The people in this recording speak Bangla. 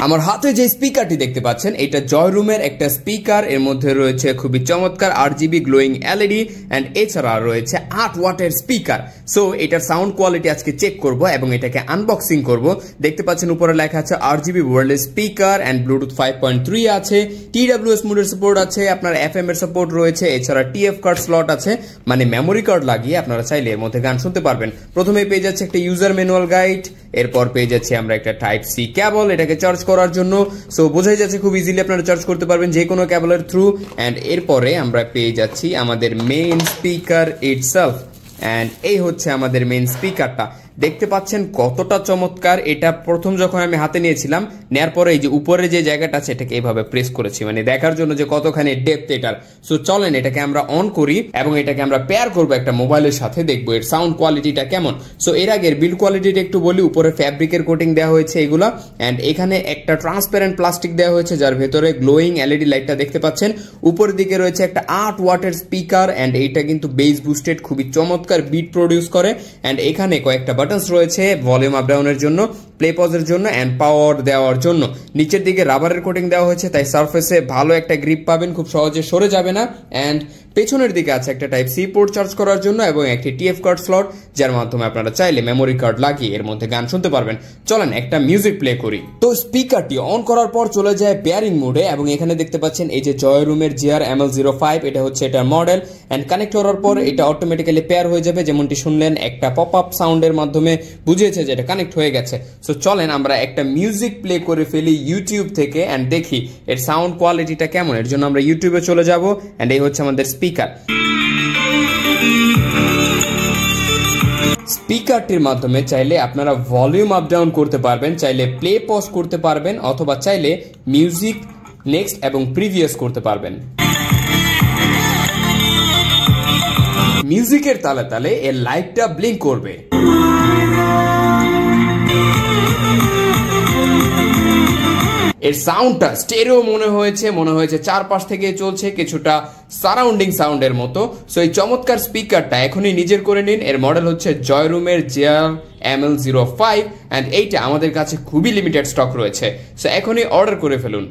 আমার হাতে যে স্পিকারটি দেখতে পাচ্ছেন এটা জয়রুমের একটা স্পিকার, এর মধ্যে রয়েছে খুবই চমৎকার আরজিবি গ্লোয়িং এলইডি এন্ড এছাড়া রয়েছে 8 ওয়াটের স্পিকার। সো এটার সাউন্ড কোয়ালিটি আজকে চেক করব এবং এটাকে আনবক্সিং করব। দেখতে পাচ্ছেন উপরে লেখা আছে RGB wireless speaker and Bluetooth 5.3 আছে, টিডব্লিউএস মোডের সাপোর্ট আছে, আপনার এফএম এর সাপোর্ট রয়েছে, এছাড়া টিএফ কার্ড স্লট আছে, মানে মেমোরি কার্ড লাগিয়ে আপনারা চাইলে এর মধ্যে গান শুনতে পারবেন। প্রথমে পেয়ে যাচ্ছে একটা ইউজার ম্যানুয়াল গাইড, এরপর পেয়ে যাচ্ছে আমরা একটা টাইপ সি কেবল এটাকে চার্জ করার জন্য। সো বোঝাই যাচ্ছে খুব ইজিলি আপনারা চার্জ করতে পারবেন যে কোনো কেবলের থ্রু। এন্ড এরপরে আমরা পেয়ে যাচ্ছি আমাদের মেইন স্পিকার ইটসেলফ, এন্ড এই হচ্ছে আমাদের মেইন স্পিকারটা। দেখতে পাচ্ছেন কতটা চমৎকার। এটা প্রথম যখন আমি হাতে নিয়েছিলাম, নেয়ার পরে এই যে উপরে যে জায়গাটা আছে এটাকে এইভাবে প্রেস করেছি, মানে দেখার জন্য যে কতখানি ডেপথ এটার। সো চলেন এটাকে আমরা অন করি এবং এটাকে আমরা পেয়ার করবো একটা মোবাইলের সাথে, দেখবো এর সাউন্ড কোয়ালিটিটা কেমন। সো এর আগের বিল্ড কোয়ালিটিটা একটু বলি। উপরে ফ্যাব্রিকের কোটিং দেওয়া হয়েছে এগুলা, এন্ড এখানে একটা ট্রান্সপারেন্ট প্লাস্টিক দেওয়া হয়েছে যার ভেতরে গ্লোয়িং এলইডি লাইটটা দেখতে পাচ্ছেন। উপরের দিকে রয়েছে একটা 8 ওয়াটের স্পিকার, এন্ড এইটা কিন্তু বেস বুস্টেড, খুবই চমৎকার বিট প্রডিউস করে। এন্ড এখানে কয়েকটা বাটনস রয়েছে ভলিউম আপ ডাউনের জন্য, প্লে পজের জন্য এন্ড পাওয়ার দেওয়ার জন্য। নিচের দিকে রাবারের কোটিং দেওয়া হয়েছে, তাই সারফেসে ভালো একটা গ্রিপ পাবেন, খুব সহজে সরে যাবে না। এন্ড পেছনের দিকে আছে একটা টাইপ সি পোর্ট চার্জ করার জন্য এবং একটি টিএফ কার্ড স্লট, যার মাধ্যমে আপনারা চাইলে মেমোরি কার্ড লাগিয়ে এর মধ্যে গান শুনতে পারবেন। চলেন একটা মিউজিক প্লে করি। তো স্পিকারটি অন করার পর চলে যায় পেয়ারিং মোডে এবং এখানে দেখতে পাচ্ছেন এই যে জয়রুমের GR-ML05 এটা হচ্ছে এটার মডেল। এন্ড কানেক্ট করার পর এটা অটোমেটিক্যালি পেয়ার হয়ে যাবে, যেমনটি শুনলেন একটা পপ আপ সাউন্ডের মাধ্যমে বুঝিয়েছে যে এটা কানেক্ট হয়ে গেছে। সো চলেন আমরা একটা মিউজিক প্লে করে ফেলি ইউটিউব থেকে এন্ড দেখি এর সাউন্ড কোয়ালিটিটা কেমন। এর জন্য আমরা ইউটিউবে চলে যাব এন্ড এই হচ্ছে আমাদের স্পিকার। স্পিকারটির মাধ্যমে চাইলে আপনারা ভলিউম আপ ডাউন করতে পারবেন, চাইলে প্লে পজ করতে পারবেন, অথবা চাইলে মিউজিক নেক্সট এবং প্রিভিয়াস করতে পারবেন। মিউজিকের তালে তালে এর লাইটটা ব্লিঙ্ক করবে। এর সাউন্ডটা স্টেরিও মনে হয়েছে চারপাশ থেকে চলছে, কিছুটা সারাউন্ডিং সাউন্ডের মতো। সো এই চমৎকার স্পিকারটা এখনই নিজের করে নিন। এর মডেল হচ্ছে জয়রুমের GR-ML05 এন্ড এইটা আমাদের কাছে খুবই লিমিটেড স্টক রয়েছে। সো এখনই অর্ডার করে ফেলুন।